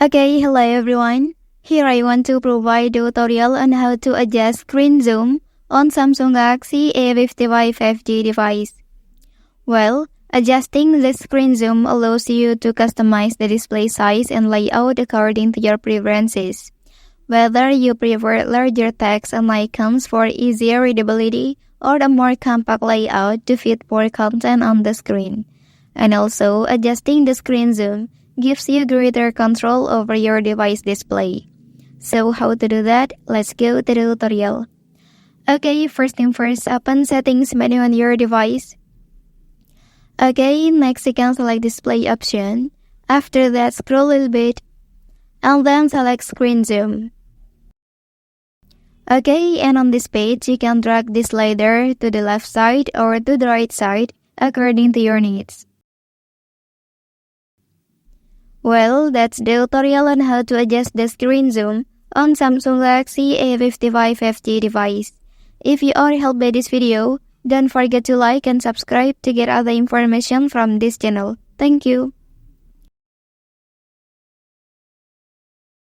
Okay, hello everyone. Here I want to provide a tutorial on how to adjust screen zoom on Samsung Galaxy A55 5G device. Well, adjusting the screen zoom allows you to customize the display size and layout according to your preferences. Whether you prefer larger text and icons for easier readability or a more compact layout to fit more content on the screen. And also, adjusting the screen zoom gives you greater control over your device display. So how to do that? Let's go to the tutorial. Okay, first thing first, open settings menu on your device. Okay, next you can select display option. After that, scroll a little bit and then select screen zoom. Okay, and on this page, you can drag this slider to the left side or to the right side according to your needs. Well, that's the tutorial on how to adjust the screen zoom on Samsung Galaxy A55 5G device. If you are helped by this video, don't forget to like and subscribe to get other information from this channel. Thank you.